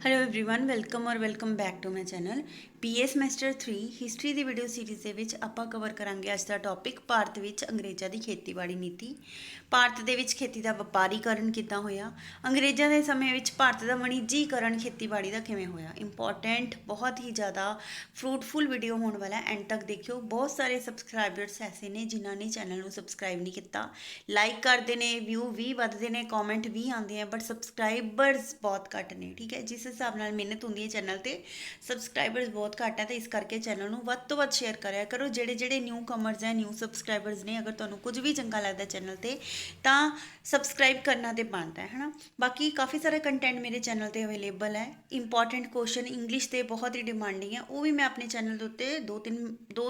Hello everyone welcome back to my channel PA semester 3 history ਦੀ video series ਦੇ ਵਿੱਚ ਆਪਾਂ ਕਵਰ ਕਰਾਂਗੇ ਅੱਜ ਦਾ ਟੌਪਿਕ ਭਾਰਤ ਵਿੱਚ ਅੰਗਰੇਜ਼ਾਂ ਦੀ ਖੇਤੀਬਾੜੀ ਨੀਤੀ। ਭਾਰਤ ਦੇ ਵਿੱਚ ਖੇਤੀ ਦਾ ਵਪਾਰੀਕਰਨ ਕਿੱਦਾਂ ਹੋਇਆ, ਅੰਗਰੇਜ਼ਾਂ ਦੇ ਸਮੇਂ ਵਿੱਚ ਭਾਰਤ ਦਾ ਵਣੀਜੀਕਰਨ ਖੇਤੀਬਾੜੀ ਦਾ ਕਿਵੇਂ ਹੋਇਆ। ਇੰਪੋਰਟੈਂਟ ਬਹੁਤ ਹੀ ਜ਼ਿਆਦਾ ਫਰੂਟਫੁਲ ਵੀਡੀਓ ਹੋਣ ਵਾਲਾ, ਐਂਡ ਤੱਕ ਦੇਖਿਓ। ਬਹੁਤ ਸਾਰੇ ਸਬਸਕ੍ਰਾਈਬਰਸ ਐਸੇ ਨੇ ਜਿਨ੍ਹਾਂ ਨੇ ਚੈਨਲ ਨੂੰ ਸਬਸਕ੍ਰਾਈਬ ਨਹੀਂ ਕੀਤਾ, ਲਾਈਕ ਕਰਦੇ ਨੇ, ਵਿਊ ਵੀ ਵੱਧਦੇ ਨੇ, ਕਮੈਂਟ ਵੀ ਆਉਂਦੇ ਆ, ਬਟ ਸਬਸਕ੍ਰਾਈਬਰਸ ਬਹੁਤ ਘੱਟ ਨੇ। ਠੀਕ ਹੈ, ਜਿਸ ਹਿਸਾਬ ਨਾਲ ਮਿਹਨਤ ਹੁੰਦੀ ਹੈ ਚੈਨਲ ਤੇ ਸਬਸਕ੍ਰਾਈਬਰਸ ਬਹੁਤ ਘੱਟ ਹੈ, ਤਾਂ ਇਸ ਕਰਕੇ ਚੈਨਲ ਨੂੰ ਵੱਧ ਤੋਂ ਵੱਧ ਸ਼ੇਅਰ ਕਰਿਆ ਕਰੋ। ਜਿਹੜੇ ਨਿਊ ਕਮਰਸ ਹੈ, ਨਿਊ ਸਬਸਕ੍ਰਾਈਬਰਸ ਨੇ, ਅਗਰ ਤੁਹਾਨੂੰ ਕੁਝ ਵੀ ਚੰਗਾ ਲੱਗਦਾ ਚੈਨਲ ਤੇ ਤਾਂ ਸਬਸਕ੍ਰਾਈਬ ਕਰਨਾ ਤੇ ਬਣਦਾ ਹੈ ਨਾ। ਬਾਕੀ ਕਾਫੀ ਸਾਰਾ ਕੰਟੈਂਟ ਮੇਰੇ ਚੈਨਲ ਤੇ ਅਵੇਲੇਬਲ ਹੈ। ਇੰਪੋਰਟੈਂਟ ਕੁਐਸਚਨ ਇੰਗਲਿਸ਼ ਦੇ ਬਹੁਤ ਹੀ ਡਿਮਾਂਡਿੰਗ ਹੈ, ਉਹ ਵੀ ਮੈਂ ਆਪਣੇ ਚੈਨਲ ਦੇ ਉੱਤੇ ਦੋ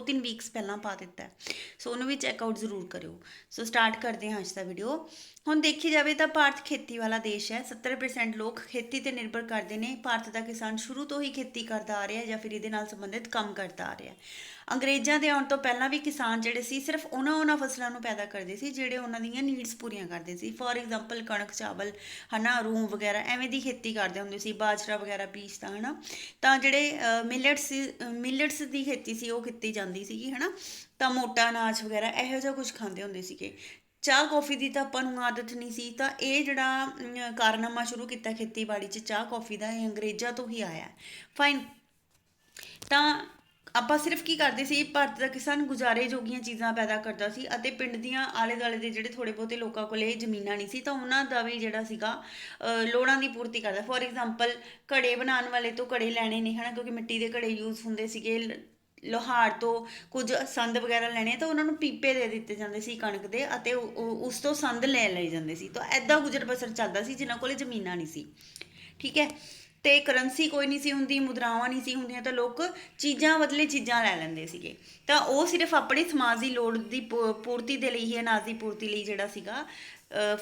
ਤਿੰਨ ਵੀਕਸ ਪਹਿਲਾਂ ਪਾ ਦਿੱਤਾ ਹੈ, ਸੋ ਉਹਨੂੰ ਵੀ ਚੈੱਕਆਊਟ ਜ਼ਰੂਰ ਕਰਿਓ। ਸੋ ਸਟਾਰਟ ਕਰਦੇ ਹਾਂ ਅੱਜ ਦਾ ਵੀਡੀਓ। ਹੁਣ ਦੇਖੀ ਜਾਵੇ ਤਾਂ ਭਾਰਤ ਖੇਤੀ ਵਾਲਾ ਦੇਸ਼ ਹੈ। 70% ਲੋਕ ਖੇਤੀ ਤੇ ਨਿਰਭਰ ਕਰਦੇ ਨੇ। ਭਾਰਤ ਦਾ ਕਿਸਾਨ ਸ਼ੁਰੂ ਤੋਂ ਹੀ ਖੇਤੀ ਕਰਦਾ ਆ ਰਿਹਾ ਜਾਂ ਫਿਰ ਇਹਦੇ ਨਾਲ ਸੰਬੰਧਿਤ ਕੰਮ ਕਰਦਾ ਆ ਰਿਹਾ। ਅੰਗਰੇਜ਼ਾਂ ਦੇ ਆਉਣ ਤੋਂ ਪਹਿਲਾਂ ਵੀ ਕਿਸਾਨ ਜਿਹੜੇ ਸੀ ਸਿਰਫ ਉਹਨਾਂ ਫਸਲਾਂ ਨੂੰ ਪੈਦਾ ਕਰਦੇ ਸੀ ਜਿਹੜੇ ਉਹਨਾਂ ਦੀਆਂ ਨੀਡਸ ਪੂਰੀਆਂ ਕਰਦੇ ਸੀ। ਫੋਰ ਐਗਜ਼ਾਮਪਲ ਕਣਕ, ਚਾਵਲ, ਹਨਾ, ਰੂੰ ਵਗੈਰਾ ਐਵੇਂ ਦੀ ਖੇਤੀ ਕਰਦੇ ਹੁੰਦੇ ਸੀ, ਬਾਜਰਾ ਵਗੈਰਾ ਬੀਜਦਾ ਹਨਾ। ਤਾਂ ਜਿਹੜੇ ਮਿਲਟਸ ਦੀ ਖੇਤੀ ਸੀ ਉਹ ਕੀਤੀ ਜਾਂਦੀ ਸੀਗੀ ਹਨਾ। ਤਾਂ ਮੋਟਾ ਅਨਾਜ ਵਗੈਰਾ ਇਹੋ ਜਿਹਾ ਕੁਝ ਖਾਂਦੇ ਹੁੰਦੇ ਸੀਗੇ। ਚਾਹ ਕੌਫੀ ਦੀ ਤਾਂ ਆਪਾਂ ਨੂੰ ਆਦਤ ਨਹੀਂ ਸੀ, ਤਾਂ ਇਹ ਜਿਹੜਾ ਕਾਰਨਾਮਾ ਸ਼ੁਰੂ ਕੀਤਾ ਖੇਤੀਬਾੜੀ 'ਚ ਚਾਹ ਕੌਫੀ ਦਾ, ਇਹ ਅੰਗਰੇਜ਼ਾਂ ਤੋਂ ਹੀ ਆਇਆ। ਫਾਈਨ। ਤਾਂ ਆਪਾਂ ਸਿਰਫ ਕੀ ਕਰਦੇ ਸੀ, ਭਾਰਤ ਦਾ ਕਿਸਾਨ ਗੁਜ਼ਾਰੇ ਜੋਗੀਆਂ ਚੀਜ਼ਾਂ ਪੈਦਾ ਕਰਦਾ ਸੀ ਅਤੇ ਪਿੰਡ ਦੀਆਂ ਆਲੇ ਦੁਆਲੇ ਦੇ ਜਿਹੜੇ ਥੋੜ੍ਹੇ ਬਹੁਤੇ ਲੋਕਾਂ ਕੋਲੇ ਜ਼ਮੀਨਾਂ ਨਹੀਂ ਸੀ ਤਾਂ ਉਹਨਾਂ ਦਾ ਵੀ ਜਿਹੜਾ ਸੀਗਾ ਲੋੜਾਂ ਦੀ ਪੂਰਤੀ ਕਰਦਾ। ਫੋਰ ਐਗਜ਼ਾਮਪਲ ਘੜੇ ਬਣਾਉਣ ਵਾਲੇ ਤੋਂ ਘੜੇ ਲੈਣੇ ਨੇ ਹਨਾ, ਕਿਉਂਕਿ ਮਿੱਟੀ ਦੇ ਘੜੇ ਯੂਜ਼ ਹੁੰਦੇ ਸੀਗੇ। ਲੋਹਾਰ ਤੋਂ ਕੁਝ ਸੰਦ ਵਗੈਰਾ ਲੈਣੇ ਤਾਂ ਉਹਨਾਂ ਨੂੰ ਪੀਪੇ ਦੇ ਦਿੱਤੇ ਜਾਂਦੇ ਸੀ ਕਣਕ ਦੇ, ਅਤੇ ਉਸ ਤੋਂ ਸੰਦ ਲੈ ਲਏ ਜਾਂਦੇ ਸੀ। ਤਾਂ ਐਦਾਂ ਗੁਜ਼ਰ ਬਸਰ ਚੱਲਦਾ ਸੀ ਜਿਨ੍ਹਾਂ ਕੋਲੇ ਜ਼ਮੀਨਾਂ ਨਹੀਂ ਸੀ। ਠੀਕ ਹੈ, ਤੇ ਕਰੰਸੀ ਕੋਈ ਨਹੀਂ ਸੀ ਹੁੰਦੀ, ਮੁਦਰਾਵਾਂ ਨਹੀਂ ਸੀ ਹੁੰਦੀਆਂ, ਤਾਂ ਲੋਕ ਚੀਜ਼ਾਂ ਬਦਲੇ ਚੀਜ਼ਾਂ ਲੈ ਲੈਂਦੇ ਸੀਗੇ। ਤਾਂ ਉਹ ਸਿਰਫ ਆਪਣੇ ਸਮਾਜ ਦੀ ਲੋੜ ਦੀ ਪੂਰਤੀ ਦੇ ਲਈ ਹੀ, ਅਨਾਜ ਦੀ ਪੂਰਤੀ ਲਈ ਜਿਹੜਾ ਸੀਗਾ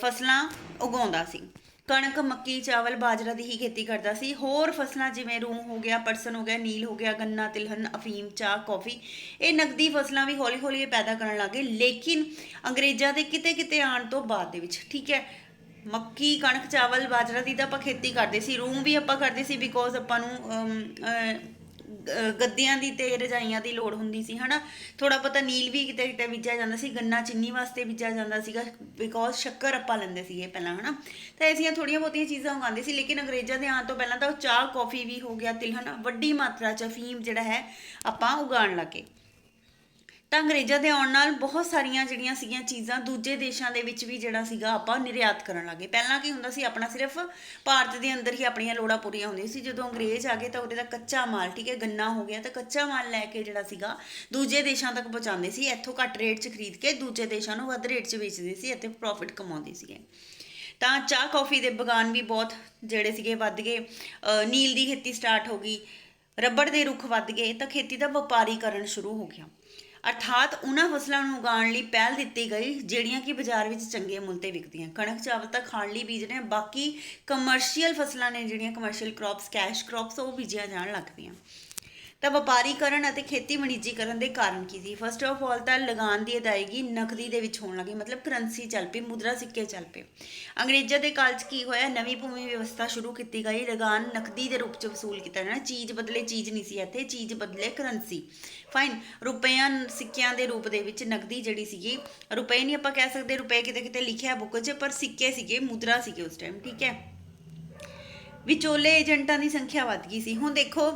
ਫਸਲਾਂ ਉਗਾਉਂਦਾ ਸੀ। ਕਣਕ, ਮੱਕੀ, ਚਾਵਲ, ਬਾਜਰਾ ਦੀ ਹੀ ਖੇਤੀ ਕਰਦਾ ਸੀ। ਹੋਰ ਫਸਲਾਂ ਜਿਵੇਂ ਰੂੰ ਹੋ ਗਿਆ, ਪਰਸਨ ਹੋ ਗਿਆ, ਨੀਲ ਹੋ ਗਿਆ, ਗੰਨਾ, ਤਿਲਹਨ, ਅਫੀਮ, ਚਾਹ, ਕੌਫੀ, ਇਹ ਨਕਦੀ ਫਸਲਾਂ ਵੀ ਹੌਲੀ ਹੌਲੀ ਇਹ ਪੈਦਾ ਕਰਨ ਲੱਗੇ। ਲੇਕਿਨ ਅੰਗਰੇਜ਼ਾਂ ਦੇ ਕਿਤੇ ਕਿਤੇ ਆਉਣ ਤੋਂ ਬਾਅਦ ਦੇ ਵਿੱਚ, ਠੀਕ ਹੈ, ਮੱਕੀ, ਕਣਕ, ਚਾਵਲ, ਬਾਜਰਾ ਦੀ ਤਾਂ ਆਪਾਂ ਖੇਤੀ ਕਰਦੇ ਸੀ, ਰੂੰ ਵੀ ਆਪਾਂ ਕਰਦੇ ਸੀ ਬਿਕੋਜ਼ ਆਪਾਂ ਨੂੰ ਗੱਦਿਆਂ ਦੀ ਤੇ ਰਜਾਈਆਂ ਦੀ ਲੋੜ ਹੁੰਦੀ ਸੀ ਹਨਾ। ਥੋੜਾ ਬਹੁਤਾ ਨੀਲ ਵੀ ਕਿਤੇ ਕਿਤੇ ਬੀਜਿਆ ਜਾਂਦਾ ਸੀ, ਗੰਨਾ ਚੀਨੀ ਵਾਸਤੇ ਬੀਜਿਆ ਜਾਂਦਾ ਸੀਗਾ ਬਿਕੋਜ਼ ਸ਼ੱਕਰ ਆਪਾਂ ਲੈਂਦੇ ਸੀਗੇ ਪਹਿਲਾਂ ਹਨਾ। ਤਾਂ ਐਸੀਆਂ ਥੋੜੀਆਂ ਬਹੁਤੀਆਂ ਚੀਜ਼ਾਂ ਉਗਾਉਂਦੇ ਸੀ। ਲੇਕਿਨ ਅੰਗਰੇਜ਼ਾਂ ਦੇ ਆਉਣ ਤੋਂ ਪਹਿਲਾਂ ਤਾਂ ਚਾਹ ਕੌਫੀ ਵੀ ਹੋ ਗਿਆ, ਤਿਲਹਨ, ਵੱਡੀ ਮਾਤਰਾ 'ਚ ਅਫੀਮ ਜਿਹੜਾ ਹੈ ਆਪਾਂ ਉਗਾਉਣ ਲੱਗੇ। ਤਾਂ ਅੰਗਰੇਜ਼ਾਂ ਦੇ ਆਉਣ ਨਾਲ ਬਹੁਤ ਸਾਰੀਆਂ ਜਿਹੜੀਆਂ ਸੀਗੀਆਂ ਚੀਜ਼ਾਂ ਦੂਜੇ ਦੇਸ਼ਾਂ ਦੇ ਵਿੱਚ ਵੀ ਜਿਹੜਾ ਸੀਗਾ ਆਪਾਂ ਨਿਰਯਾਤ ਕਰਨ ਲੱਗੇ। ਪਹਿਲਾਂ ਕੀ ਹੁੰਦਾ ਸੀ, ਆਪਣਾ ਸਿਰਫ ਭਾਰਤ ਦੇ ਅੰਦਰ ਹੀ ਆਪਣੀਆਂ ਲੋੜਾਂ ਪੂਰੀਆਂ ਹੁੰਦੀਆਂ ਸੀ। ਜਦੋਂ ਅੰਗਰੇਜ਼ ਆ ਗਏ ਤਾਂ ਉਹਦੇ ਦਾ ਕੱਚਾ ਮਾਲ, ਠੀਕ ਹੈ, ਗੰਨਾ ਹੋ ਗਿਆ, ਤਾਂ ਕੱਚਾ ਮਾਲ ਲੈ ਕੇ ਜਿਹੜਾ ਸੀਗਾ ਦੂਜੇ ਦੇਸ਼ਾਂ ਤੱਕ ਪਹੁੰਚਾਉਂਦੇ ਸੀ। ਇੱਥੋਂ ਘੱਟ ਰੇਟ 'ਚ ਖਰੀਦ ਕੇ ਦੂਜੇ ਦੇਸ਼ਾਂ ਨੂੰ ਵੱਧ ਰੇਟ 'ਚ ਵੇਚਦੇ ਸੀ ਅਤੇ ਪ੍ਰੋਫਿਟ ਕਮਾਉਂਦੇ ਸੀਗੇ। ਤਾਂ ਚਾਹ ਕੌਫੀ ਦੇ ਬਗਾਨ ਵੀ ਬਹੁਤ ਜਿਹੜੇ ਸੀਗੇ ਵੱਧ ਗਏ। ਨੀਲ ਦੀ ਖੇਤੀ ਸਟਾਰਟ ਹੋ ਗਈ, ਰਬੜ ਦੇ ਰੁੱਖ ਵੱਧ ਗਏ, ਤਾਂ ਖੇਤੀ ਦਾ ਵਪਾਰੀਕਰਨ ਸ਼ੁਰੂ ਹੋ ਗਿਆ। ਅਰਥਾਤ ਉਹਨਾਂ ਫਸਲਾਂ ਨੂੰ ਉਗਾਉਣ ਲਈ ਪਹਿਲ ਦਿੱਤੀ ਗਈ ਜਿਹੜੀਆਂ ਕਿ ਬਾਜ਼ਾਰ ਵਿੱਚ ਚੰਗੇ ਮੁੱਲ 'ਤੇ ਵਿਕਦੀਆਂ। ਕਣਕ, ਚਾਵਲ ਤਾਂ ਖਾਣ ਲਈ ਬੀਜਦੇ ਆ, ਬਾਕੀ ਕਮਰਸ਼ੀਅਲ ਫਸਲਾਂ ਨੇ ਜਿਹੜੀਆਂ ਕਮਰਸ਼ੀਅਲ ਕ੍ਰੌਪਸ, ਕੈਸ਼ ਕ੍ਰੌਪਸ, ਉਹ ਬੀਜੀਆਂ ਜਾਣ ਲੱਗ ਪਈਆਂ। ਤਾਂ ਵਪਾਰੀਕਰਨ ਅਤੇ ਖੇਤੀ ਵਣੀਜੀਕਰਨ ਦੇ ਕਾਰਨ ਕੀ ਸੀ? ਫਸਟ ਆਫ ਆਲ ਤਾਂ ਲਗਾਨ ਦੀ ਅਦਾਇਗੀ ਨਕਦੀ ਦੇ ਵਿੱਚ ਹੋਣ ਲੱਗੀ, ਮਤਲਬ ਕਰੰਸੀ ਚੱਲ ਪਈ, ਮੁਦਰਾ ਸਿੱਕੇ ਚੱਲ ਪਏ। ਅੰਗਰੇਜ਼ਾਂ ਦੇ ਕਾਲ 'ਚ ਕੀ ਹੋਇਆ, ਨਵੀਂ ਭੂਮੀ ਵਿਵਸਥਾ ਸ਼ੁਰੂ ਕੀਤੀ ਗਈ। ਲਗਾਨ ਨਕਦੀ ਦੇ ਰੂਪ 'ਚ ਵਸੂਲ ਕੀਤਾ ਜਾਣਾ, ਚੀਜ਼ ਬਦਲੇ ਚੀਜ਼ ਨਹੀਂ ਸੀ ਇੱਥੇ, ਚੀਜ਼ ਬਦਲੇ ਕਰੰਸੀ। ਫਾਈਨ। ਰੁਪਈਆਂ, ਸਿੱਕਿਆਂ ਦੇ ਰੂਪ ਦੇ ਵਿੱਚ ਨਕਦੀ ਜਿਹੜੀ ਸੀਗੀ, ਰੁਪਏ ਨਹੀਂ ਆਪਾਂ ਕਹਿ ਸਕਦੇ, ਰੁਪਏ ਕਿਤੇ ਕਿਤੇ ਲਿਖਿਆ ਬੁੱਕ 'ਚ, ਪਰ ਸਿੱਕੇ ਸੀਗੇ, ਮੁਦਰਾ ਸੀਗੇ ਉਸ ਟਾਈਮ। ਠੀਕ ਹੈ, ਵਿਚੋਲੇ ਏਜੰਟਾਂ ਦੀ ਸੰਖਿਆ ਵੱਧ ਗਈ ਸੀ। ਹੁਣ ਦੇਖੋ,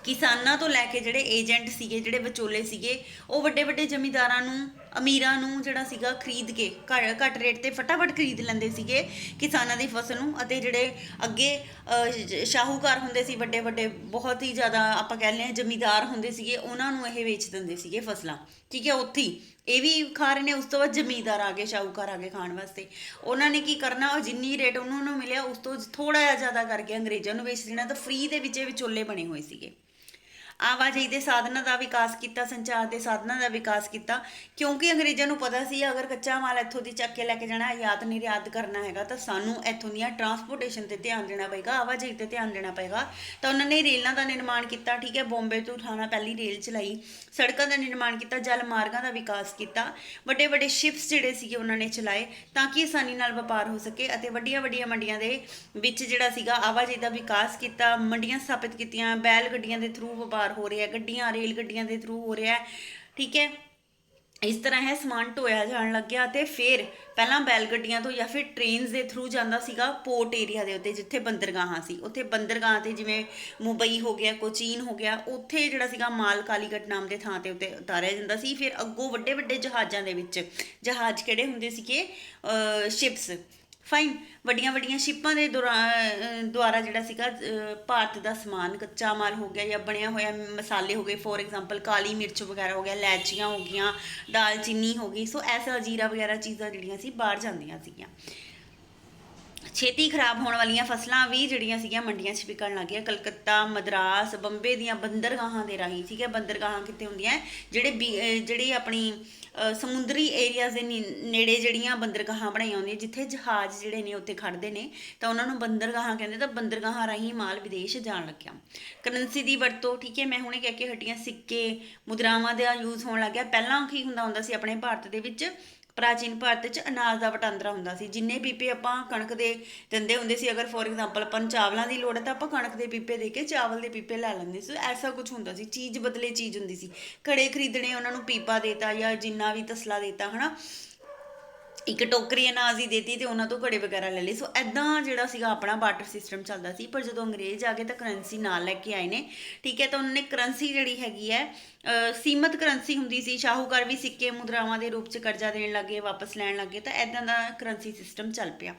ਕਿਸਾਨਾਂ ਤੋਂ ਲੈ ਕੇ ਜਿਹੜੇ ਏਜੰਟ ਸੀਗੇ, ਜਿਹੜੇ ਵਿਚੋਲੇ ਸੀਗੇ, ਉਹ ਵੱਡੇ ਵੱਡੇ ਜ਼ਮੀਂਦਾਰਾਂ ਨੂੰ, ਅਮੀਰਾਂ ਨੂੰ ਜਿਹੜਾ ਸੀਗਾ ਖਰੀਦ ਕੇ ਘੱਟ ਰੇਟ 'ਤੇ ਫਟਾਫਟ ਖਰੀਦ ਲੈਂਦੇ ਸੀਗੇ ਕਿਸਾਨਾਂ ਦੀ ਫਸਲ ਨੂੰ। ਅਤੇ ਜਿਹੜੇ ਅੱਗੇ ਸ਼ਾਹੂਕਾਰ ਹੁੰਦੇ ਸੀ, ਵੱਡੇ ਵੱਡੇ ਬਹੁਤ ਹੀ ਜ਼ਿਆਦਾ ਆਪਾਂ ਕਹਿ ਲਈਏ ਜ਼ਮੀਂਦਾਰ ਹੁੰਦੇ ਸੀਗੇ, ਉਹਨਾਂ ਨੂੰ ਇਹ ਵੇਚ ਦਿੰਦੇ ਸੀਗੇ ਫਸਲਾਂ। ਠੀਕ ਹੈ, ਉੱਥੇ ਹੀ ਇਹ ਵੀ ਖਾ ਰਹੇ ਨੇ, ਉਸ ਤੋਂ ਬਾਅਦ ਜ਼ਮੀਂਦਾਰ ਆ ਗਏ, ਸ਼ਾਹੂਕਾਰ ਆ ਗਏ ਖਾਣ ਵਾਸਤੇ। ਉਹਨਾਂ ਨੇ ਕੀ ਕਰਨਾ, ਉਹ ਜਿੰਨੀ ਰੇਟ ਉਹਨਾਂ ਨੂੰ ਮਿਲਿਆ ਉਸ ਤੋਂ ਥੋੜ੍ਹਾ ਜਿਹਾ ਜ਼ਿਆਦਾ ਕਰਕੇ ਅੰਗਰੇਜ਼ਾਂ ਨੂੰ ਵੇਚ ਦੇਣਾ। ਤਾਂ ਫ੍ਰੀ ਦੇ ਵਿੱਚ ਇਹ ਵਿਚੋਲੇ ਬਣੇ ਹੋਏ ਸੀਗੇ। ਆਵਾਜਾਈ ਦੇ ਸਾਧਨਾਂ ਦਾ ਵਿਕਾਸ ਕੀਤਾ, ਸੰਚਾਰ ਦੇ ਸਾਧਨਾਂ ਦਾ ਵਿਕਾਸ ਕੀਤਾ, ਕਿਉਂਕਿ ਅੰਗਰੇਜ਼ਾਂ ਨੂੰ ਪਤਾ ਸੀ ਅਗਰ ਕੱਚਾ ਮਾਲ ਇੱਥੋਂ ਦੀ ਚੱਕ ਕੇ ਲੈ ਕੇ ਜਾਣਾ, ਆਯਾਤ ਨਿਰਯਾਤ ਕਰਨਾ ਹੈਗਾ ਤਾਂ ਸਾਨੂੰ ਇੱਥੋਂ ਦੀਆਂ ਟਰਾਂਸਪੋਰਟੇਸ਼ਨ ਤੇ ਧਿਆਨ ਦੇਣਾ ਪਏਗਾ, ਆਵਾਜਾਈ ਤੇ ਧਿਆਨ ਦੇਣਾ ਪਏਗਾ। ਤਾਂ ਉਹਨਾਂ ਨੇ ਰੇਲਾਂ ਦਾ ਨਿਰਮਾਣ ਕੀਤਾ, ਠੀਕ ਹੈ, ਬੰਬੇ ਤੋਂ ਠਾਣਾ ਪਹਿਲੀ ਰੇਲ ਚਲਾਈ, ਸੜਕਾਂ ਦਾ ਨਿਰਮਾਣ ਕੀਤਾ, ਜਲ ਮਾਰਗਾਂ ਦਾ ਵਿਕਾਸ ਕੀਤਾ, ਵੱਡੇ ਵੱਡੇ ਸ਼ਿਪਸ ਜਿਹੜੇ ਸੀਗੇ ਉਹਨਾਂ ਨੇ ਚਲਾਏ ਤਾਂ ਕਿ ਆਸਾਨੀ ਨਾਲ ਵਪਾਰ ਹੋ ਸਕੇ, ਅਤੇ ਵੱਡੀਆਂ ਵੱਡੀਆਂ ਮੰਡੀਆਂ ਦੇ ਵਿੱਚ ਜਿਹੜਾ ਸੀਗਾ ਆਵਾਜਾਈ ਦਾ ਵਿਕਾਸ ਕੀਤਾ, ਮੰਡੀਆਂ ਸਥਾਪਿਤ ਕੀਤੀਆਂ, ਬੈਲ ਗੱਡੀਆਂ ਦੇ ਥਰੂ ਵਪਾਰ ਹੋ ਰਿਹਾ, ਗੱਡੀਆਂ ਰੇਲ ਗੱਡੀਆਂ ਦੇ ਥਰੂ ਹੋ ਰਿਹਾ, ਠੀਕ ਹੈ। ਇਸ ਤਰ੍ਹਾਂ ਹੈ ਸਮਾਨ ਢੋਇਆ ਜਾਣ ਲੱਗਿਆ, ਅਤੇ ਫਿਰ ਪਹਿਲਾਂ ਬੈਲ ਗੱਡੀਆਂ ਤੋਂ ਜਾਂ ਫਿਰ ਟ੍ਰੇਨਸ ਦੇ ਥਰੂ ਜਾਂਦਾ ਸੀਗਾ ਪੋਰਟ ਏਰੀਆ ਦੇ ਉੱਤੇ, ਜਿੱਥੇ ਬੰਦਰਗਾਹਾਂ ਸੀ, ਉੱਥੇ ਬੰਦਰਗਾਹ 'ਤੇ ਜਿਵੇਂ ਮੁੰਬਈ ਹੋ ਗਿਆ, ਕੋਚੀਨ ਹੋ ਗਿਆ, ਉੱਥੇ ਜਿਹੜਾ ਸੀਗਾ ਮਾਲ ਕਾਲੀਕਟ ਨਾਮ ਦੇ ਥਾਂ 'ਤੇ ਉੱਤੇ ਉਤਾਰਿਆ ਜਾਂਦਾ ਸੀ। ਫਿਰ ਅੱਗੋਂ ਵੱਡੇ ਵੱਡੇ ਜਹਾਜ਼ਾਂ ਦੇ ਵਿੱਚ, ਜਹਾਜ਼ ਕਿਹੜੇ ਹੁੰਦੇ ਸੀਗੇ, ਸ਼ਿਪਸ, ਫਾਈਨ, ਵੱਡੀਆਂ ਵੱਡੀਆਂ ਸ਼ਿਪਾਂ ਦੇ ਦੁਆਰਾ ਜਿਹੜਾ ਸੀਗਾ ਭਾਰਤ ਦਾ ਸਮਾਨ, ਕੱਚਾ ਮਾਲ ਹੋ ਗਿਆ ਜਾਂ ਬਣਿਆ ਹੋਇਆ ਮਸਾਲੇ ਹੋ ਗਏ, ਫੋਰ ਐਗਜ਼ਾਮਪਲ ਕਾਲੀ ਮਿਰਚ ਵਗੈਰਾ ਹੋ ਗਿਆ, ਇਲਾਇਚੀਆਂ ਹੋ ਗਈਆਂ, ਦਾਲਚੀਨੀ ਹੋ ਗਈ, ਸੋ ਐਸਾ ਜੀਰਾ ਵਗੈਰਾ ਚੀਜ਼ਾਂ ਜਿਹੜੀਆਂ ਸੀ ਬਾਹਰ ਜਾਂਦੀਆਂ ਸੀਗੀਆਂ। ਛੇਤੀ ਖਰਾਬ ਹੋਣ ਵਾਲੀਆਂ ਫਸਲਾਂ ਵੀ ਜਿਹੜੀਆਂ ਸੀਗੀਆਂ ਮੰਡੀਆਂ 'ਚ ਵਿਕਣ ਲੱਗ ਗਈਆਂ। ਕਲਕੱਤਾ, ਮਦਰਾਸ, ਬੰਬੇ ਦੀਆਂ ਬੰਦਰਗਾਹਾਂ ਦੇ ਰਾਹੀਂ, ਠੀਕ ਹੈ, ਬੰਦਰਗਾਹਾਂ ਕਿੱਥੇ ਹੁੰਦੀਆਂ, ਜਿਹੜੀ ਆਪਣੀ ਸਮੁੰਦਰੀ ਏਰੀਆਜ਼ ਦੇ ਨੇੜੇ ਜਿਹੜੀਆਂ ਬੰਦਰਗਾਹਾਂ ਬਣਾਈਆਂ ਹੁੰਦੀਆਂ, ਜਿੱਥੇ ਜਹਾਜ਼ ਜਿਹੜੇ ਨੇ ਉੱਥੇ ਖੜ੍ਹਦੇ ਨੇ, ਤਾਂ ਉਹਨਾਂ ਨੂੰ ਬੰਦਰਗਾਹਾਂ ਕਹਿੰਦੇ। ਤਾਂ ਬੰਦਰਗਾਹਾਂ ਰਾਹੀਂ ਮਾਲ ਵਿਦੇਸ਼ ਜਾਣ ਲੱਗਿਆ। ਕਰੰਸੀ ਦੀ ਵਰਤੋਂ, ਠੀਕ ਹੈ, ਮੈਂ ਹੁਣੇ ਕਹਿ ਕੇ ਹਟੀਆਂ, ਸਿੱਕੇ, ਮੁਦਰਾਵਾਂ ਦਾ ਯੂਜ਼ ਹੋਣ ਲੱਗ ਗਿਆ। ਪਹਿਲਾਂ ਕੀ ਹੁੰਦਾ ਸੀ ਆਪਣੇ ਭਾਰਤ ਦੇ ਵਿੱਚ, ਪ੍ਰਾਚੀਨ ਭਾਰਤ 'ਚ ਅਨਾਜ ਦਾ ਵਟਾਂਦਰਾ ਹੁੰਦਾ ਸੀ। ਜਿੰਨੇ ਪੀਪੇ ਆਪਾਂ ਕਣਕ ਦੇ ਦਿੰਦੇ ਹੁੰਦੇ ਸੀ, ਅਗਰ ਫੋਰ ਐਗਜ਼ਾਮਪਲ ਆਪਾਂ ਨੂੰ ਚਾਵਲਾਂ ਦੀ ਲੋੜ ਹੈ ਤਾਂ ਆਪਾਂ ਕਣਕ ਦੇ ਪੀਪੇ ਦੇ ਕੇ ਚਾਵਲ ਦੇ ਪੀਪੇ ਲੈ ਲੈਂਦੇ ਸੀ। ਐਸਾ ਕੁਝ ਹੁੰਦਾ ਸੀ, ਚੀਜ਼ ਬਦਲੇ ਚੀਜ਼ ਹੁੰਦੀ ਸੀ। ਘੜੇ ਖਰੀਦਣੇ, ਉਹਨਾਂ ਨੂੰ ਪੀਪਾ ਦੇਤਾ ਜਾਂ ਜਿੰਨਾ ਵੀ ਤਸਲਾ ਦੇਤਾ, ਹੈ ਨਾ, ਇੱਕ ਟੋਕਰੀ ਅਨਾਜ ਦੀ ਦੇਤੀ ਤੇ ਉਹਨਾਂ ਤੋਂ ਘੜੇ ਵਗੈਰਾ ਲੈ ਲਏ। ਸੋ ਐਦਾਂ ਜਿਹੜਾ ਸੀਗਾ ਆਪਣਾ ਬਾਰਟਰ ਸਿਸਟਮ ਚੱਲਦਾ ਸੀ। ਪਰ ਜਦੋਂ ਅੰਗਰੇਜ਼ ਆ ਗਏ ਤਾਂ ਕਰੰਸੀ ਨਾਲ ਲੈ ਕੇ ਆਏ ਨੇ, ਠੀਕ ਹੈ, ਤਾਂ ਉਹਨਾਂ ਨੇ ਕਰੰਸੀ ਜਿਹੜੀ ਹੈਗੀ ਹੈ ਸੀਮਤ ਕਰੰਸੀ ਹੁੰਦੀ ਸੀ। ਸ਼ਾਹੂਕਾਰ ਵੀ ਸਿੱਕੇ ਮੁਦਰਾਵਾਂ ਦੇ ਰੂਪ 'ਚ ਕਰਜ਼ਾ ਦੇਣ ਲੱਗੇ, ਵਾਪਸ ਲੈਣ ਲੱਗੇ, ਤਾਂ ਐਦਾਂ ਦਾ ਕਰੰਸੀ ਸਿਸਟਮ ਚੱਲ ਪਿਆ।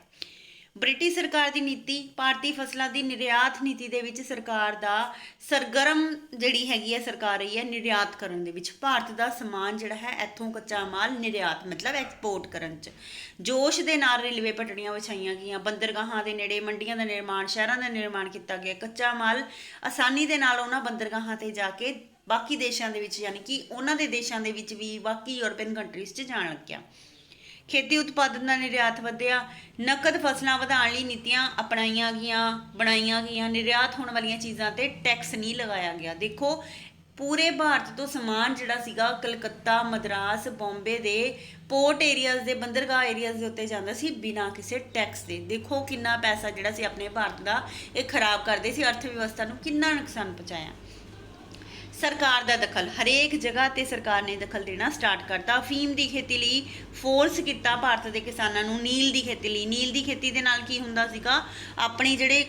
ਬ੍ਰਿਟਿਸ਼ ਸਰਕਾਰ ਦੀ ਨੀਤੀ, ਭਾਰਤੀ ਫਸਲਾਂ ਦੀ ਨਿਰਯਾਤ ਨੀਤੀ ਦੇ ਵਿੱਚ ਸਰਕਾਰ ਦਾ ਸਰਗਰਮ ਜਿਹੜੀ ਹੈਗੀ ਹੈ ਸਰਕਾਰ ਰਹੀ ਹੈ ਨਿਰਯਾਤ ਕਰਨ ਦੇ ਵਿੱਚ। ਭਾਰਤ ਦਾ ਸਮਾਨ ਜਿਹੜਾ ਹੈ ਇੱਥੋਂ ਕੱਚਾ ਮਾਲ ਨਿਰਯਾਤ ਮਤਲਬ ਐਕਸਪੋਰਟ ਕਰਨ 'ਚ ਜੋਸ਼ ਦੇ ਨਾਲ ਰੇਲਵੇ ਪਟੜੀਆਂ ਵਿਛਾਈਆਂ ਗਈਆਂ, ਬੰਦਰਗਾਹਾਂ ਦੇ ਨੇੜੇ ਮੰਡੀਆਂ ਦਾ ਨਿਰਮਾਣ, ਸ਼ਹਿਰਾਂ ਦਾ ਨਿਰਮਾਣ ਕੀਤਾ ਗਿਆ। ਕੱਚਾ ਮਾਲ ਆਸਾਨੀ ਦੇ ਨਾਲ ਉਹਨਾਂ ਬੰਦਰਗਾਹਾਂ 'ਤੇ ਜਾ ਕੇ ਬਾਕੀ ਦੇਸ਼ਾਂ ਦੇ ਵਿੱਚ, ਯਾਨੀ ਕਿ ਉਹਨਾਂ ਦੇ ਦੇਸ਼ਾਂ ਦੇ ਵਿੱਚ ਵੀ, ਬਾਕੀ ਯੂਰਪੀਅਨ ਕੰਟਰੀਜ਼ 'ਚ ਜਾਣ ਲੱਗਿਆ। ਖੇਤੀ ਉਤਪਾਦਨ ਦਾ ਨਿਰਯਾਤ ਵਧਿਆ। ਨਕਦ ਫਸਲਾਂ ਵਧਾਉਣ ਲਈ ਨੀਤੀਆਂ ਅਪਣਾਈਆਂ ਗਈਆਂ, ਬਣਾਈਆਂ ਗਈਆਂ। ਨਿਰਯਾਤ ਹੋਣ ਵਾਲੀਆਂ ਚੀਜ਼ਾਂ 'ਤੇ ਟੈਕਸ ਨਹੀਂ ਲਗਾਇਆ ਗਿਆ। ਦੇਖੋ, ਪੂਰੇ ਭਾਰਤ ਤੋਂ ਸਮਾਨ ਜਿਹੜਾ ਸੀਗਾ ਕਲਕੱਤਾ, ਮਦਰਾਸ, ਬੰਬੇ ਦੇ ਪੋਰਟ ਏਰੀਆਜ਼ ਦੇ, ਬੰਦਰਗਾਹ ਏਰੀਆਜ਼ ਦੇ ਉੱਤੇ ਜਾਂਦਾ ਸੀ ਬਿਨਾਂ ਕਿਸੇ ਟੈਕਸ ਦੇ। ਦੇਖੋ ਕਿੰਨਾ ਪੈਸਾ ਜਿਹੜਾ ਸੀ ਆਪਣੇ ਭਾਰਤ ਦਾ ਇਹ ਖਰਾਬ ਕਰਦੇ ਸੀ, ਅਰਥ ਵਿਵਸਥਾ ਨੂੰ ਕਿੰਨਾ ਨੁਕਸਾਨ ਪਹੁੰਚਾਇਆ। ਸਰਕਾਰ ਦਾ ਦਖਲ, ਹਰੇਕ ਜਗ੍ਹਾ ਤੇ ਸਰਕਾਰ ਨੇ ਦਖਲ ਦੇਣਾ ਸਟਾਰਟ ਕਰਤਾ। ਅਫੀਮ ਦੀ ਖੇਤੀ ਲਈ ਫੋਰਸ ਕੀਤਾ ਭਾਰਤ ਦੇ ਕਿਸਾਨਾਂ ਨੂੰ। ਨੀਲ ਦੀ ਖੇਤੀ ਲਈ, ਨੀਲ ਦੀ ਖੇਤੀ ਦੇ ਨਾਲ ਕੀ ਹੁੰਦਾ ਸੀਗਾ, ਆਪਣੀ ਜਿਹੜੇ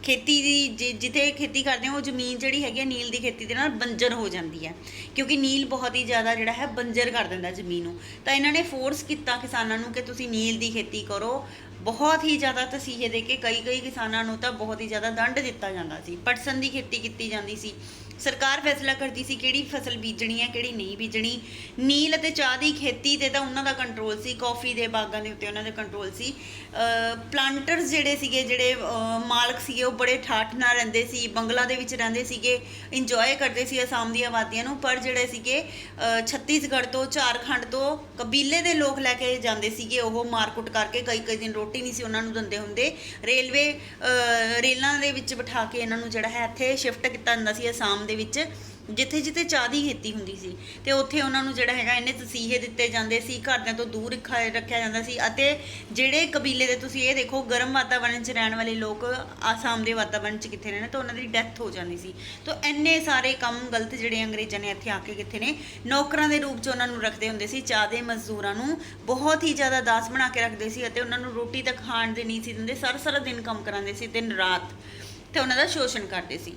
ਖੇਤੀ ਦੀ ਜਿੱਥੇ ਖੇਤੀ ਕਰਦੇ ਹੋ ਉਹ ਜ਼ਮੀਨ ਜਿਹੜੀ ਹੈਗੀ ਹੈ ਨੀਲ ਦੀ ਖੇਤੀ ਦੇ ਨਾਲ ਬੰਜਰ ਹੋ ਜਾਂਦੀ ਹੈ, ਕਿਉਂਕਿ ਨੀਲ ਬਹੁਤ ਹੀ ਜ਼ਿਆਦਾ ਜਿਹੜਾ ਹੈ ਬੰਜਰ ਕਰ ਦਿੰਦਾ ਜ਼ਮੀਨ ਨੂੰ। ਤਾਂ ਇਹਨਾਂ ਨੇ ਫੋਰਸ ਕੀਤਾ ਕਿਸਾਨਾਂ ਨੂੰ ਕਿ ਤੁਸੀਂ ਨੀਲ ਦੀ ਖੇਤੀ ਕਰੋ। ਬਹੁਤ ਹੀ ਜ਼ਿਆਦਾ ਤਸੀਹੇ ਦੇ ਕੇ ਕਈ ਕਿਸਾਨਾਂ ਨੂੰ ਤਾਂ ਬਹੁਤ ਹੀ ਜ਼ਿਆਦਾ ਦੰਡ ਦਿੱਤਾ ਜਾਂਦਾ ਸੀ। ਪਟਸਨ ਦੀ ਖੇਤੀ ਕੀਤੀ ਜਾਂਦੀ ਸੀ। ਸਰਕਾਰ ਫੈਸਲਾ ਕਰਦੀ ਸੀ ਕਿਹੜੀ ਫਸਲ ਬੀਜਣੀ ਹੈ, ਕਿਹੜੀ ਨਹੀਂ ਬੀਜਣੀ। ਨੀਲ ਅਤੇ ਚਾਹ ਦੀ ਖੇਤੀ 'ਤੇ ਤਾਂ ਉਹਨਾਂ ਦਾ ਕੰਟਰੋਲ ਸੀ, ਕੌਫੀ ਦੇ ਬਾਗਾਂ ਦੇ ਉੱਤੇ ਉਹਨਾਂ ਦਾ ਕੰਟਰੋਲ ਸੀ। ਪਲਾਂਟਰਸ ਜਿਹੜੇ ਸੀਗੇ, ਜਿਹੜੇ ਮਾਲਕ ਸੀਗੇ, ਉਹ ਬੜੇ ਠਾਠ ਨਾਲ ਰਹਿੰਦੇ ਸੀ, ਬੰਗਲਾ ਦੇ ਵਿੱਚ ਰਹਿੰਦੇ ਸੀਗੇ, ਇੰਜੋਏ ਕਰਦੇ ਸੀ ਅਸਾਮ ਦੀਆਂ ਆਬਾਦੀਆਂ ਨੂੰ। ਪਰ ਜਿਹੜੇ ਸੀਗੇ ਛੱਤੀਸਗੜ੍ਹ ਤੋਂ, ਝਾਰਖੰਡ ਤੋਂ ਕਬੀਲੇ ਦੇ ਲੋਕ ਲੈ ਕੇ ਜਾਂਦੇ ਸੀਗੇ, ਉਹ ਮਾਰਕੁੱਟ ਕਰਕੇ ਕਈ ਦਿਨ ਰੋਟੀ ਨਹੀਂ ਸੀ ਉਹਨਾਂ ਨੂੰ ਦਿੰਦੇ ਹੁੰਦੇ। ਰੇਲਾਂ ਦੇ ਵਿੱਚ ਬਿਠਾ ਕੇ ਇਹਨਾਂ ਨੂੰ ਜਿਹੜਾ ਹੈ ਇੱਥੇ ਸ਼ਿਫਟ ਕੀਤਾ ਜਾਂਦਾ ਸੀ ਅਸਾਮ ਦੇ ਵਿੱਚ, ਜਿੱਥੇ ਚਾਹ ਦੀ ਖੇਤੀ ਹੁੰਦੀ ਸੀ, ਤੇ ਉੱਥੇ ਉਹਨਾਂ ਨੂੰ ਜਿਹੜਾ ਹੈਗਾ ਇੰਨੇ ਤਸੀਹੇ ਦਿੱਤੇ ਜਾਂਦੇ ਸੀ, ਘਰਦਿਆਂ ਤੋਂ ਦੂਰ ਰੱਖਿਆ ਜਾਂਦਾ ਸੀ। ਅਤੇ ਜਿਹੜੇ ਕਬੀਲੇ ਦੇ, ਤੁਸੀਂ ਇਹ ਦੇਖੋ, ਗਰਮ ਵਾਤਾਵਰਣ 'ਚ ਰਹਿਣ ਵਾਲੇ ਲੋਕ ਆਸਾਮ ਦੇ ਵਾਤਾਵਰਣ 'ਚ ਕਿੱਥੇ ਰਹਿਣਾ, ਤਾਂ ਉਹਨਾਂ ਦੀ ਡੈਥ ਹੋ ਜਾਂਦੀ ਸੀ। ਤਾਂ ਇੰਨੇ ਸਾਰੇ ਕੰਮ ਗਲਤ ਜਿਹੜੇ ਅੰਗਰੇਜ਼ਾਂ ਨੇ ਇੱਥੇ ਆ ਕੇ ਕਿੱਥੇ ਨੇ, ਨੌਕਰਾਂ ਦੇ ਰੂਪ 'ਚ ਉਹਨਾਂ ਨੂੰ ਰੱਖਦੇ ਹੁੰਦੇ ਸੀ। ਚਾਹ ਦੇ ਮਜ਼ਦੂਰਾਂ ਨੂੰ ਬਹੁਤ ਹੀ ਜ਼ਿਆਦਾ ਦਾਸ ਬਣਾ ਕੇ ਰੱਖਦੇ ਸੀ ਅਤੇ ਉਹਨਾਂ ਨੂੰ ਰੋਟੀ ਤੱਕ ਖਾਣ ਦੇ ਨਹੀਂ ਸੀ ਦਿੰਦੇ। ਸਾਰਾ ਦਿਨ ਕੰਮ ਕਰਾਉਂਦੇ ਸੀ, ਦਿਨ ਰਾਤ, ਤੇ ਉਹਨਾਂ ਦਾ ਸ਼ੋਸ਼ਣ ਕਰਦੇ ਸੀ।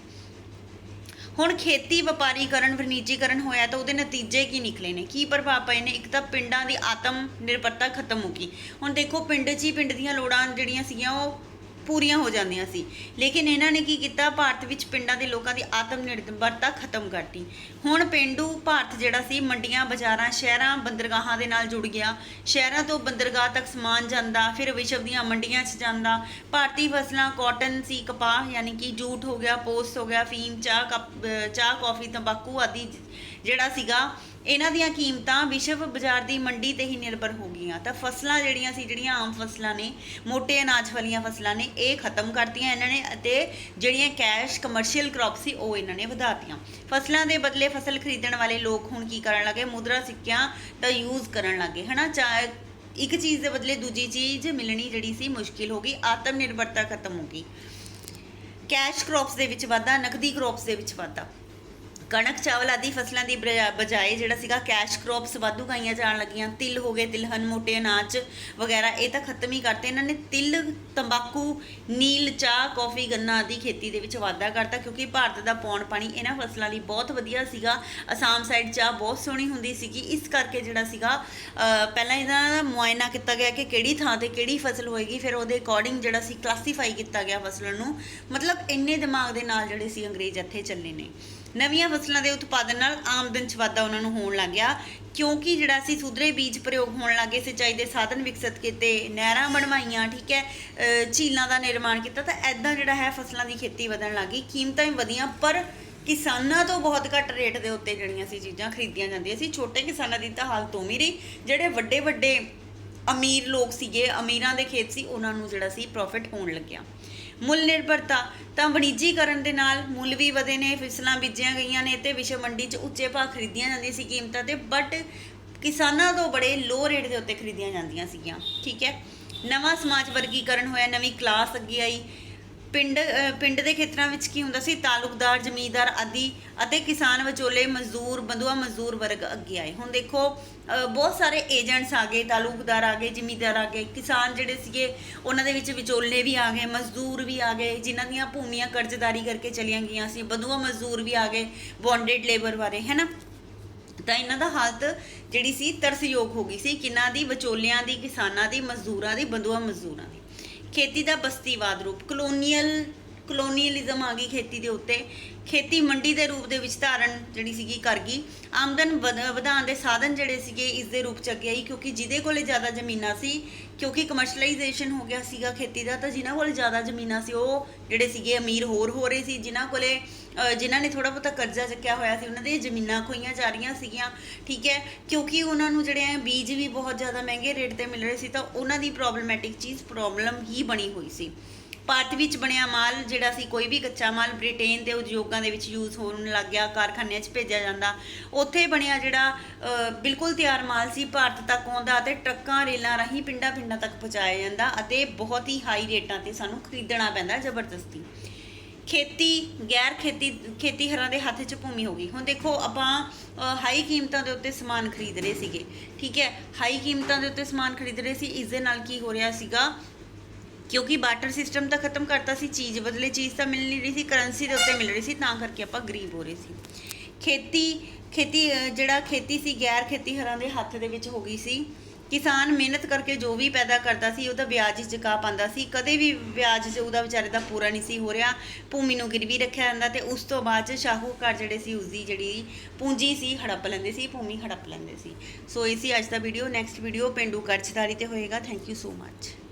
ਹੁਣ ਖੇਤੀ ਵਪਾਰੀਕਰਨ, ਵਣੀਜੀਕਰਨ ਹੋਇਆ ਤਾਂ ਉਹਦੇ ਨਤੀਜੇ ਕੀ ਨਿਕਲੇ ਨੇ, ਕੀ ਪ੍ਰਭਾਵ ਪਏ ਨੇ। ਇੱਕ ਤਾਂ ਪਿੰਡਾਂ ਦੀ ਆਤਮ ਨਿਰਭਰਤਾ ਖਤਮ ਹੋ ਗਈ। ਹੁਣ ਦੇਖੋ, ਪਿੰਡ 'ਚ ਹੀ ਪਿੰਡ ਦੀਆਂ ਲੋੜਾਂ ਜਿਹੜੀਆਂ ਸੀਗੀਆਂ ਉਹ ਪੂਰੀਆਂ ਹੋ ਜਾਂਦੀਆਂ ਸੀ। ਲੇਕਿਨ ਇਹਨਾਂ ਨੇ ਕੀ ਕੀਤਾ, ਭਾਰਤ ਵਿੱਚ ਪਿੰਡਾਂ ਦੇ ਲੋਕਾਂ ਦੀ ਆਤਮ ਨਿਰਭਰਤਾ ਖਤਮ ਕਰਤੀ। ਹੁਣ ਪੇਂਡੂ ਭਾਰਤ ਜਿਹੜਾ ਸੀ ਮੰਡੀਆਂ, ਬਾਜ਼ਾਰਾਂ, ਸ਼ਹਿਰਾਂ, ਬੰਦਰਗਾਹਾਂ ਦੇ ਨਾਲ ਜੁੜ ਗਿਆ। ਸ਼ਹਿਰਾਂ ਤੋਂ ਬੰਦਰਗਾਹ ਤੱਕ ਸਮਾਨ ਜਾਂਦਾ, ਫਿਰ ਵਿਸ਼ਵ ਦੀਆਂ ਮੰਡੀਆਂ 'ਚ ਜਾਂਦਾ। ਭਾਰਤੀ ਫਸਲਾਂ ਕਾਟਨ ਸੀ, ਕਪਾਹ ਯਾਨੀ ਕਿ ਜੂਟ ਹੋ ਗਿਆ, ਪੋਸਟ ਹੋ ਗਿਆ, ਫੀਮ, ਚਾਹ, ਕੌਫੀ, ਤੰਬਾਕੂ ਆਦਿ ਜਿਹੜਾ ਸੀਗਾ, ਇਹਨਾਂ ਦੀਆਂ ਕੀਮਤਾਂ ਵਿਸ਼ਵ ਬਾਜ਼ਾਰ ਦੀ ਮੰਡੀ ਤੇ ਹੀ ਨਿਰਭਰ ਹੋ ਗਈਆਂ। ਤਾਂ ਫਸਲਾਂ ਜਿਹੜੀਆਂ ਸੀ, ਜਿਹੜੀਆਂ ਆਮ ਫਸਲਾਂ ਨੇ, ਮੋਟੇ ਅਨਾਜ ਵਾਲੀਆਂ ਫਸਲਾਂ ਨੇ, ਇਹ ਖਤਮ ਕਰਤੀਆਂ ਇਹਨਾਂ ਨੇ, ਅਤੇ ਜਿਹੜੀਆਂ ਕੈਸ਼ ਕਮਰਸ਼ੀਅਲ ਕ੍ਰੌਪ ਸੀ ਉਹ ਇਹਨਾਂ ਨੇ ਵਧਾਤੀਆਂ। ਫਸਲਾਂ ਦੇ ਬਦਲੇ ਫਸਲ ਖਰੀਦਣ ਵਾਲੇ ਲੋਕ ਹੁਣ ਕੀ ਕਰਨ ਲੱਗੇ, ਮੁਦਰਾ ਸਿੱਕਿਆਂ ਦਾ ਯੂਜ਼ ਕਰਨ ਲੱਗੇ, ਹੈ ਨਾ। ਇੱਕ ਚੀਜ਼ ਦੇ ਬਦਲੇ ਦੂਜੀ ਚੀਜ਼ ਮਿਲਣੀ ਜਿਹੜੀ ਸੀ ਮੁਸ਼ਕਿਲ ਹੋ ਗਈ, ਆਤਮ ਨਿਰਭਰਤਾ ਖਤਮ ਹੋ ਗਈ। ਕੈਸ਼ ਕ੍ਰੌਪਸ ਦੇ ਵਿੱਚ ਵਾਧਾ, ਨਕਦੀ ਕ੍ਰੌਪਸ ਦੇ ਵਿੱਚ ਵਾਧਾ। ਕਣਕ, ਚਾਵਲ ਆਦਿ ਫਸਲਾਂ ਦੀ ਬਜਾਏ ਜਿਹੜਾ ਸੀਗਾ ਕੈਸ਼ ਕ੍ਰੌਪਸ ਵਾਧੂ ਉਗਾਈਆਂ ਜਾਣ ਲੱਗੀਆਂ। ਤਿਲ ਹੋ ਗਏ, ਤਿਲਹਨ, ਮੋਟੇ ਅਨਾਜ ਵਗੈਰਾ ਇਹ ਤਾਂ ਖਤਮ ਹੀ ਕਰਤੇ ਇਹਨਾਂ ਨੇ। ਤਿਲ, ਤੰਬਾਕੂ, ਨੀਲ, ਚਾਹ, ਕੌਫੀ, ਗੰਨਾ ਆਦਿ ਖੇਤੀ ਦੇ ਵਿੱਚ ਵਾਧਾ ਕਰਤਾ, ਕਿਉਂਕਿ ਭਾਰਤ ਦਾ ਪੌਣ ਪਾਣੀ ਇਹਨਾਂ ਫਸਲਾਂ ਲਈ ਬਹੁਤ ਵਧੀਆ ਸੀਗਾ। ਅਸਾਮ ਸਾਈਡ ਚਾਹ ਬਹੁਤ ਸੋਹਣੀ ਹੁੰਦੀ ਸੀਗੀ, ਇਸ ਕਰਕੇ ਜਿਹੜਾ ਸੀਗਾ ਪਹਿਲਾਂ ਇਹਨਾਂ ਦਾ ਮੁਆਇਨਾ ਕੀਤਾ ਗਿਆ ਕਿ ਕਿਹੜੀ ਥਾਂ 'ਤੇ ਕਿਹੜੀ ਫਸਲ ਹੋਏਗੀ, ਫਿਰ ਉਹਦੇ ਅਕੋਰਡਿੰਗ ਜਿਹੜਾ ਸੀ ਕਲਾਸੀਫਾਈ ਕੀਤਾ ਗਿਆ ਫਸਲਾਂ ਨੂੰ। ਮਤਲਬ ਇੰਨੇ ਦਿਮਾਗ ਦੇ ਨਾਲ ਜਿਹੜੇ ਸੀ ਅੰਗਰੇਜ਼ ਇੱਥੇ ਚੱਲੇ ਨੇ। ਨਵੀਆਂ ਫਸਲਾਂ ਦੇ ਉਤਪਾਦਨ ਨਾਲ ਆਮਦਨ 'ਚ ਵਾਧਾ ਉਹਨਾਂ ਨੂੰ ਹੋਣ ਲੱਗ ਗਿਆ, ਕਿਉਂਕਿ ਜਿਹੜਾ ਸੀ ਸੁਧਰੇ ਬੀਜ ਪ੍ਰਯੋਗ ਹੋਣ ਲੱਗੇ, ਸਿੰਚਾਈ ਦੇ ਸਾਧਨ ਵਿਕਸਿਤ ਕੀਤੇ, ਨਹਿਰਾਂ ਬਣਵਾਈਆਂ, ਠੀਕ ਹੈ, ਝੀਲਾਂ ਦਾ ਨਿਰਮਾਣ ਕੀਤਾ। ਤਾਂ ਐਦਾਂ ਜਿਹੜਾ ਹੈ ਫਸਲਾਂ ਦੀ ਖੇਤੀ ਵਧਣ ਲੱਗ ਗਈ, ਕੀਮਤਾਂ ਵੀ ਵਧੀਆਂ, ਪਰ ਕਿਸਾਨਾਂ ਤੋਂ ਬਹੁਤ ਘੱਟ ਰੇਟ ਦੇ ਉੱਤੇ ਜਿਹੜੀਆਂ ਸੀ ਚੀਜ਼ਾਂ ਖਰੀਦੀਆਂ ਜਾਂਦੀਆਂ ਸੀ। ਛੋਟੇ ਕਿਸਾਨਾਂ ਦੀ ਤਾਂ ਹਾਲਤ ਉਵੇਂ ਰਹੀ, ਜਿਹੜੇ ਵੱਡੇ ਵੱਡੇ ਅਮੀਰ ਲੋਕ ਸੀਗੇ, ਅਮੀਰਾਂ ਦੇ ਖੇਤ ਸੀ, ਉਹਨਾਂ ਨੂੰ ਜਿਹੜਾ ਸੀ ਪ੍ਰੋਫਿਟ ਹੋਣ ਲੱਗਿਆ। ਮੁੱਲ ਨਿਰਭਰਤਾ, ਤਾਂ ਵਣੀਜੀਕਰਨ ਦੇ ਨਾਲ ਮੁੱਲ ਵੀ ਵਧੇ ਨੇ, ਫਸਲਾਂ ਬੀਜੀਆਂ ਗਈਆਂ ਨੇ ਤੇ ਵਿਸ਼ਵ ਮੰਡੀ 'ਚ ਉੱਚੇ ਭਾਅ ਖਰੀਦੀਆਂ ਜਾਂਦੀਆਂ ਸੀ ਕੀਮਤਾਂ 'ਤੇ, ਬਟ ਕਿਸਾਨਾਂ ਤੋਂ ਬੜੇ ਲੋ ਰੇਟ ਦੇ ਉੱਤੇ ਖਰੀਦੀਆਂ ਜਾਂਦੀਆਂ ਸੀਗੀਆਂ, ਠੀਕ ਹੈ। ਨਵਾਂ ਸਮਾਜ ਵਰਗੀਕਰਨ ਹੋਇਆ, ਨਵੀਂ ਕਲਾਸ ਅੱਗੇ ਆਈ। ਪਿੰਡ ਦੇ ਖੇਤਰਾਂ ਵਿੱਚ ਕੀ ਹੁੰਦਾ ਸੀ, ਤਾਲੁਕਦਾਰ, ਜ਼ਮੀਂਦਾਰ ਆਦਿ ਅਤੇ ਕਿਸਾਨ, ਵਿਚੋਲੇ, ਮਜ਼ਦੂਰ, ਬੰਧੂਆ ਮਜ਼ਦੂਰ ਵਰਗ ਅੱਗੇ ਆਏ। ਹੁਣ ਦੇਖੋ ਬਹੁਤ ਸਾਰੇ ਏਜੰਟਸ ਆ ਗਏ, ਤਾਲੁਕਦਾਰ ਆ ਗਏ, ਜ਼ਿਮੀਂਦਾਰ ਆ ਗਏ, ਕਿਸਾਨ ਜਿਹੜੇ ਸੀਗੇ ਉਹਨਾਂ ਦੇ ਵਿੱਚ ਵਿਚੋਲੇ ਵੀ ਆ ਗਏ, ਮਜ਼ਦੂਰ ਵੀ ਆ ਗਏ, ਜਿਨ੍ਹਾਂ ਦੀਆਂ ਭੂਮੀਆਂ ਕਰਜ਼ਦਾਰੀ ਕਰਕੇ ਚਲੀਆਂ ਗਈਆਂ ਸੀ, ਬੰਧੂਆ ਮਜ਼ਦੂਰ ਵੀ ਆ ਗਏ, ਬੌਂਡਡ ਲੇਬਰ ਬਾਰੇ, ਹੈ ਨਾ। ਤਾਂ ਇਹਨਾਂ ਦਾ ਹਾਲਤ ਜਿਹੜੀ ਸੀ ਤਰਸਯੋਗ ਹੋ ਗਈ ਸੀ, ਕਿਹਨਾਂ ਦੀ, ਵਿਚੋਲਿਆਂ ਦੀ, ਕਿਸਾਨਾਂ ਦੀ, ਮਜ਼ਦੂਰਾਂ ਦੀ, ਬੰਧੂਆ ਮਜ਼ਦੂਰਾਂ ਦੀ। ਖੇਤੀ ਦਾ ਬਸਤੀਵਾਦ ਰੂਪ, ਕਲੋਨੀਅਲਿਜ਼ਮ ਆ ਗਈ ਖੇਤੀ ਦੇ ਉੱਤੇ। ਖੇਤੀ ਮੰਡੀ ਦੇ ਰੂਪ ਦੇ ਵਿੱਚ ਧਾਰਨ ਜਿਹੜੀ ਸੀਗੀ ਕਰ ਗਈ। ਆਮਦਨ ਵਧਾਉਣ ਦੇ ਸਾਧਨ ਜਿਹੜੇ ਸੀਗੇ ਇਸ ਦੇ ਰੂਪ 'ਚ ਅੱਗੇ ਆਈ, ਕਿਉਂਕਿ ਜਿਹਦੇ ਕੋਲੇ ਜ਼ਿਆਦਾ ਜ਼ਮੀਨਾਂ ਸੀ, ਕਿਉਂਕਿ ਕਮਰਸ਼ਲਾਈਜੇਸ਼ਨ ਹੋ ਗਿਆ ਸੀਗਾ ਖੇਤੀ ਦਾ, ਤਾਂ ਜਿਨ੍ਹਾਂ ਕੋਲ ਜ਼ਿਆਦਾ ਜ਼ਮੀਨਾਂ ਸੀ ਉਹ ਜਿਹੜੇ ਸੀਗੇ ਅਮੀਰ ਹੋਰ ਹੋ ਰਹੇ ਸੀ। ਜਿਨ੍ਹਾਂ ਨੇ ਥੋੜ੍ਹਾ ਬਹੁਤਾ ਕਰਜ਼ਾ ਚੱਕਿਆ ਹੋਇਆ ਸੀ ਉਹਨਾਂ ਦੀਆਂ ਜ਼ਮੀਨਾਂ ਖੋਈਆਂ ਜਾ ਰਹੀਆਂ ਸੀਗੀਆਂ, ਠੀਕ ਹੈ, ਕਿਉਂਕਿ ਉਹਨਾਂ ਨੂੰ ਜਿਹੜੇ ਆ ਬੀਜ ਵੀ ਬਹੁਤ ਜ਼ਿਆਦਾ ਮਹਿੰਗੇ ਰੇਟ 'ਤੇ ਮਿਲ ਰਹੇ ਸੀ। ਤਾਂ ਉਹਨਾਂ ਦੀ ਪ੍ਰੋਬਲਮ ਹੀ ਬਣੀ ਹੋਈ ਸੀ। ਭਾਰਤ ਵਿੱਚ ਬਣਿਆ ਮਾਲ ਜਿਹੜਾ ਸੀ, ਕੋਈ ਵੀ ਕੱਚਾ ਮਾਲ ਬ੍ਰਿਟੇਨ ਦੇ ਉਦਯੋਗਾਂ ਦੇ ਵਿੱਚ ਯੂਜ਼ ਹੋਣ ਲੱਗ ਗਿਆ, ਕਾਰਖਾਨਿਆਂ 'ਚ ਭੇਜਿਆ ਜਾਂਦਾ। ਉੱਥੇ ਬਣਿਆ ਜਿਹੜਾ ਬਿਲਕੁਲ ਤਿਆਰ ਮਾਲ ਸੀ ਭਾਰਤ ਤੱਕ ਆਉਂਦਾ ਅਤੇ ਟਰੱਕਾਂ, ਰੇਲਾਂ ਰਾਹੀਂ ਪਿੰਡਾਂ ਤੱਕ ਪਹੁੰਚਾਇਆ ਜਾਂਦਾ, ਅਤੇ ਬਹੁਤ ਹੀ ਹਾਈ ਰੇਟਾਂ 'ਤੇ ਸਾਨੂੰ ਖਰੀਦਣਾ ਪੈਂਦਾ ਜ਼ਬਰਦਸਤੀ। ਖੇਤੀਹਰਾਂ ਦੇ ਹੱਥ 'ਚ ਭੂਮੀ ਹੋ ਗਈ। ਹੁਣ ਦੇਖੋ ਆਪਾਂ ਹਾਈ ਕੀਮਤਾਂ ਦੇ ਉੱਤੇ ਸਮਾਨ ਖਰੀਦ ਰਹੇ ਸੀਗੇ, ਠੀਕ ਹੈ, ਹਾਈ ਕੀਮਤਾਂ ਦੇ ਉੱਤੇ ਸਮਾਨ ਖਰੀਦ ਰਹੇ ਸੀ। ਇਸ ਦੇ ਨਾਲ ਕੀ ਹੋ ਰਿਹਾ ਸੀਗਾ, ਕਿਉਂਕਿ ਬਾਰਟਰ ਸਿਸਟਮ ਤਾਂ ਖਤਮ ਕਰਤਾ ਸੀ, ਚੀਜ਼ ਬਦਲੇ ਚੀਜ਼ ਤਾਂ ਮਿਲ ਨਹੀਂ ਰਹੀ ਸੀ, ਕਰੰਸੀ ਦੇ ਉੱਤੇ ਮਿਲ ਰਹੀ ਸੀ, ਤਾਂ ਕਰਕੇ ਆਪਾਂ ਗਰੀਬ ਹੋ ਰਹੇ ਸੀ। ਖੇਤੀ ਸੀ ਗੈਰ ਖੇਤੀਹਰਾਂ ਦੇ ਹੱਥ ਦੇ ਵਿੱਚ ਹੋ ਗਈ ਸੀ। ਕਿਸਾਨ ਮਿਹਨਤ ਕਰਕੇ ਜੋ ਵੀ ਪੈਦਾ ਕਰਦਾ ਸੀ ਉਹਦਾ ਵਿਆਜ ਹੀ ਚੁਕਾ ਪਾਉਂਦਾ ਸੀ, ਕਦੇ ਵੀ ਵਿਆਜ ਉਹਦਾ ਵਿਚਾਰੇ ਦਾ ਪੂਰਾ ਨਹੀਂ ਸੀ ਹੋ ਰਿਹਾ। ਭੂਮੀ ਨੂੰ ਗਿਰਵੀ ਰੱਖਿਆ ਜਾਂਦਾ ਤੇ ਉਸ ਤੋਂ ਬਾਅਦ 'ਚ ਸ਼ਾਹੂਕਾਰ ਜਿਹੜੇ ਸੀ ਉਸਦੀ ਜਿਹੜੀ ਪੂੰਜੀ ਸੀ ਹੜੱਪ ਲੈਂਦੇ ਸੀ, ਭੂਮੀ ਹੜੱਪ ਲੈਂਦੇ ਸੀ। ਸੋ ਇਹ ਸੀ ਅੱਜ ਦਾ ਵੀਡੀਓ। ਨੈਕਸਟ ਵੀਡੀਓ ਪੇਂਡੂ ਕਰਜ਼ਦਾਰੀ 'ਤੇ ਹੋਏਗਾ। Thank you so much.